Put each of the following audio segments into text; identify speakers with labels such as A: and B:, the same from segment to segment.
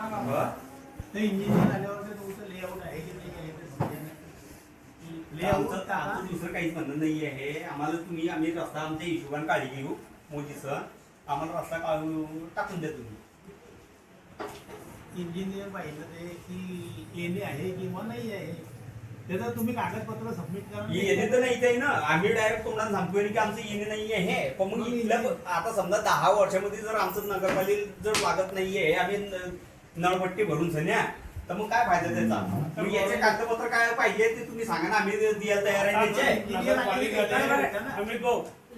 A: ते इंजिनियर आल्यावर ते तुमचं लेआउट आहे की नाही आहे ते समजेल. लेआउट
B: आमचं दुसरं काहीच म्हणणं नाही आहे. आम्हाला तुम्ही आम्ही रस्ता आमच्या हिशोबाने काढी घेऊ. मोदीचं आम्हाला रस्ता टाकून द्या तुम्ही.
A: इंजिनियर पाहिलं ते की येणे आहे किंवा नाही आहे त्याचं तुम्ही कागदपत्र सबमिट करा.
B: येणे तर नाही आहे ना. आम्ही डायरेक्ट तोंडाने सांगतोय की आमचं येणे नाही आहे. पण मग इथल्या आता समजा 10 वर्षामध्ये जर आमचं नगरपालिका जर वागत नाहीये, आम्ही नळपट्टी भरून सन्या, तर मग काय फायदा त्याचा? मग याचे कागदपत्र काय पाहिजे ते तुम्ही सांगा ना. आम्ही द्यायला तयार आहे त्याचे.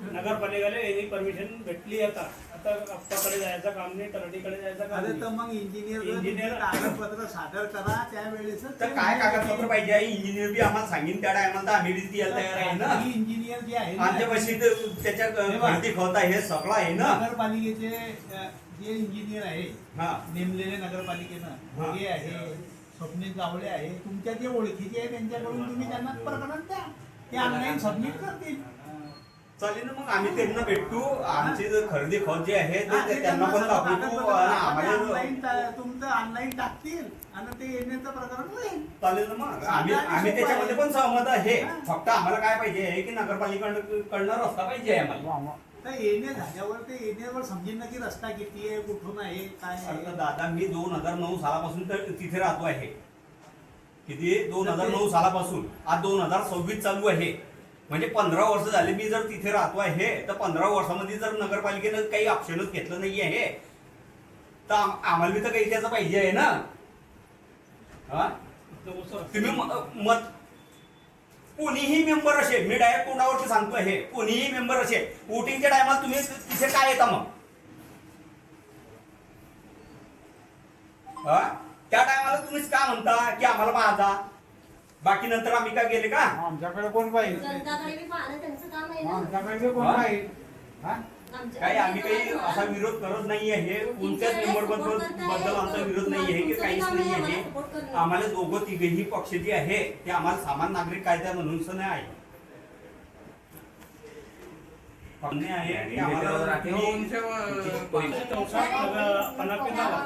C: नगरपालिकेला यांनी परमिशन भेटली. आता आप्पाकडे जायचं काम नाही, तलाठीकडे जायचं काम नाही.
A: तर मग इंजिनियर कागदपत्र सादर करा त्यावेळेस.
B: तर काय कागदपत्र पाहिजे आहे? इंजिनियर बी आम्हाला सांगेन त्या टायमाला तर आम्ही द्यायला तयार आहे ना.
A: इंजिनियर जे आहे
B: आमच्या पाशी त्याच्या खरेदी खत आहे, सगळं आहे ना.
A: नगरपालिकेचे जे इंजिनियर आहे नेमलेले नगरपालिकेनं हे आहे, स्वप्नील गावळे आहे, तुमच्या जे ओळखीचे आहे त्यांच्याकडून तुम्ही त्यांना प्रकरण द्या, ते ऑनलाईन सबमिट करतील.
B: चालेल ना. मग आम्ही त्यांना भेटू. आमचे जे खरेदी खत जे आहे ते त्यांना पण दाखवतो. आम्हाला
A: तुमचं ऑनलाईन टाकतील आणि ते येण्याचं प्रकरण होईल.
B: चालेल ना. मग आम्ही त्याच्यामध्ये पण सहमत आहे. फक्त आम्हाला काय पाहिजे की नगरपालिकेकडनं रस्ता पाहिजे आम्हाला.
A: तर येणे झाल्यावर ते येण्यावर समजेल ना की रस्ता किती आहे, कुठून आहे, काय आहे.
B: दादा मी 2009 सालापासून तर तिथे राहतो आहे. किती? 2009 सालापासून. आज 2026 चालू आहे. म्हणजे 15 वर्ष झाले मी जर तिथे राहतो आहे. तर 15 वर्षामध्ये जर नगरपालिकेनं काही ऑप्शनच घेतलं नाही आहे तर आम्हाला बी तर काही त्याचं पाहिजे आहे ना. तुम्ही मत कोणीही मेंबर असेल, मी डायरेक्ट तोंडावरती सांगतो आहे, कोणीही मेंबर असेल, वोटिंगच्या टायमाला तुम्ही तिथे काय येता मग? त्या टायमाला तुम्हीच का म्हणता की आम्हाला माझा, बाकी नंतर आम्ही काय गेले का?
D: आमच्याकडे कोण पाहिजे? आमच्याकडे कोण पाहिजे?
B: काही आम्ही काही असा विरोध करत नाही आहे. कोणत्याच मेंबर बद्दल आमचा विरोध नाही आहे की काहीच नाही आहे. आम्हाला दोघं तिघेही पक्ष जे आहे ते आम्हाला सामान्य नागरिक कायदा म्हणून नाही आहे.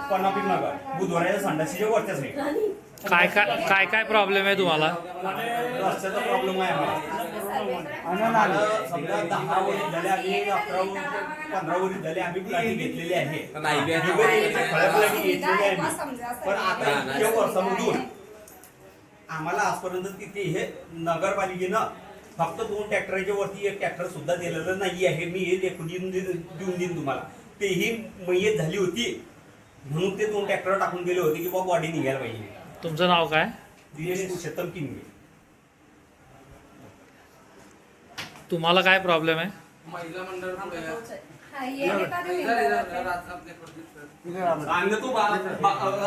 B: पनापीक नगर बुधवाराच्या संडासीच्या वरच्या साईड.
E: काय प्रॉब्लेम आहे तुम्हाला?
B: रस्त्याचा प्रॉब्लेम आहे आम्हाला. समजा 10 वर्ष झाले आम्ही 15 वर्ष झाले आम्ही प्लॅटिंग घेतलेली आहे. पण आता इतक्या वर्षामधून आम्हाला आजपर्यंत तिथे हे नगरपालिकेनं फक्त 2 ट्रॅक्टरच्या वरती 1 ट्रॅक्टर सुद्धा दिलेलं नाही आहे. मी हे देऊन देईन तुम्हाला. तेही मय्यत झाली होती म्हणून ते 2 ट्रॅक्टर टाकून गेले होते की बाबा बॉडी निघायला पाहिजे.
E: तुमचं नाव काय?
B: शेतम किंगे.
D: तुम्हाला काय प्रॉब्लेम आहे?
F: महिला मंडळ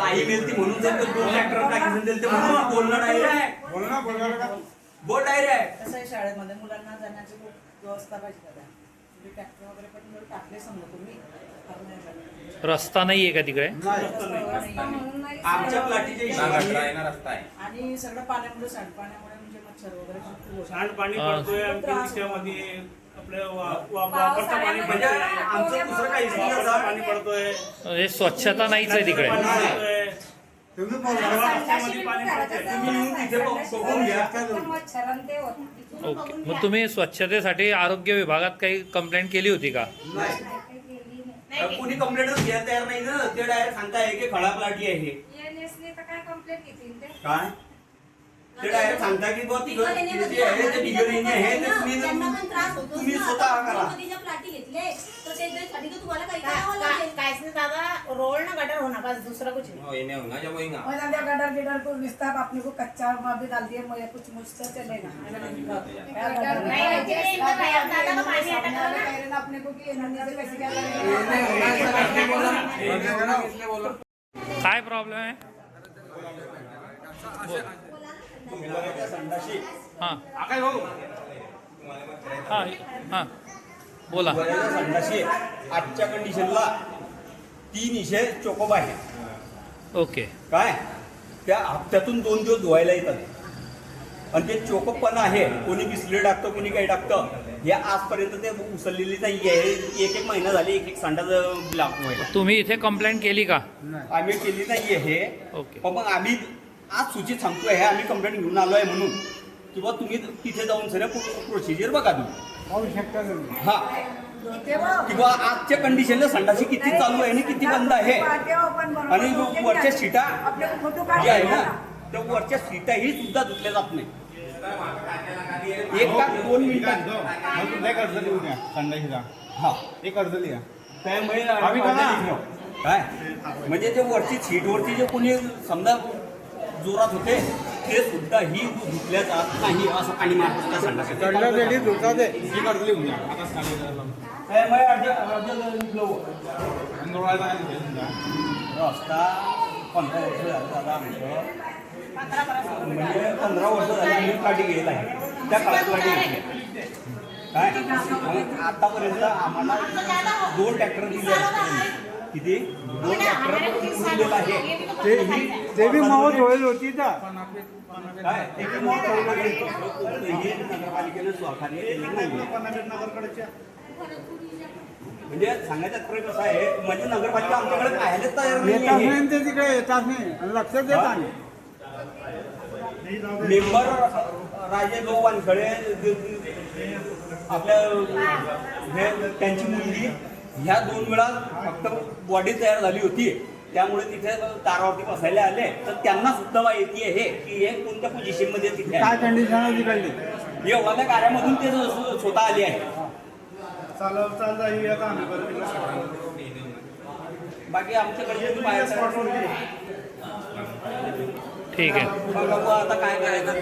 B: आई मिळती म्हणून जर 2 ट्रॅक्टर टाकून दिले म्हणून बोलणं डायरेक्ट. बोल डायरेक्ट.
G: कसं आहे शाळेमध्ये मुलांना जाण्याची खूप व्यवस्था पाहिजे दादा. ट्रॅक्टर वगैरे पण टाकले समजा तुम्ही.
E: रस्ता नाहीये का तिकडे?
B: आमच्या प्लाटीच्या रस्ता आहे
G: आणि सगळं पाण्यामुळे सांडपाण्यामुळे म्हणजे मच्छर वगैरे
C: सांडपाणी पडतोय रस्त्यामध्ये. आपल्या वापरता पाणी
B: म्हणजे आमचं दुसरं काही
C: पाणी पडतोय.
E: हे स्वच्छता नाहीच आहे तिकडे. ओके. मग तुम्ही स्वच्छतेसाठी आरोग्य विभागात काही कंप्लेंट केली होती का?
B: कोणी कंप्लेंटच घ्यायला तयार नाही ना. ते डायरेक्ट सांगताय की खडा प्लाटी आहे. काय ते डायरेक्ट सांगता की तुम्ही स्वतः करा.
G: दादा रोड ना गटर होना बस दूसरा कुछ नहीं. गटर गिटर को विस्तार अपने को कच्चा भी डाल दिए मुझे कुछ मुझसे चलेगा अपने को कि कैसे
E: काय प्रॉब्लेम आहे? हां हां हां बोला.
B: संडाशी आजच्या कंडिशनला 3 इशे चोकोब आहे.
E: ओके.
B: काय त्या हप्त्यातून 2 दिवस धुवायला येतात आणि ते चोकोप पण आहे. कोणी बिस्लेट टाकतं, कोणी काही टाकतं. हे आजपर्यंत ते उचललेली नाही आहे. एक महिना झाले एक संडास ब्लॉक व्हायला.
E: तुम्ही इथे कंप्लेंट केली का?
B: आम्ही केली नाही आहे.
E: ओके.
B: पण मग आम्ही आज सूचित सांगतोय हे आम्ही कंप्लेंट घेऊन आलो आहे म्हणून किंवा तुम्ही तिथे जाऊन सर प्रोसिजर बघा तुम्ही. हा किंवा आजच्या कंडिशनला संडासी किती चालू आहे आणि किती बंद आहे आणि वरच्या सीटा ज्या आहे ना त्या वरच्या सीटाही सुद्धा धुतल्या जात नाही. एक का 2 मिनिटात
A: एक अर्ज लिहून द्या संडाशीचा.
B: हा
A: एक अर्ज लिहा.
B: त्यामुळे
A: आम्ही करा.
B: काय म्हणजे जे वरची सीटवरती जे कोणी समजा जोरात होते ते सुद्धा ही धुतल्या जात नाही असं पाणी मारत त्या संडासात.
A: एक अर्ज लिहून द्या. आता सांगितलं.
B: त्यामुळे लिखलो
A: अंगणवाडीला काय लिहिलं समजा.
B: रस्ता 15 वर्ष झालं दादा आमचं. म्हणजे 15 वर्ष झाली मी काठी घेत आहे त्या काळात काठी घेतली काय. मग आतापर्यंत आम्हाला 2 ट्रॅक्टर दिले आहेत. किती 2 ट्रॅक्टर दिलेला आहे.
A: ते बी मावळ होईल होती तर
B: काय ते बी मावळ होईल होती. हे नगरपालिकेनं सहकार्य केलं नाही. म्हणजे सांगायचं तात्पर्य कसं आहे म्हणजे नगरपालिका आमच्याकडे पाहायलाच तयार नाही.
A: ते तिकडे येतात नाही लक्षात देत नाही.
B: मेंबर राजे भाऊ वानखडे आपल्या त्यांची मुलगी ह्या 2 वेळा फक्त बॉडी तयार झाली होती त्यामुळे तिथे तारावरती बसायला आले तर त्यांना सुद्धा माहिती आहे की हे कोणत्या पोझिशन मध्ये तिथे
A: काय कंडिशन आहे तिकडली.
B: एवढा त्या कार्यामधून ते स्वतः आले आहे. बाकी आमच्याकडे बाहेर
E: ठीक आहे.
B: आता काय करायचं.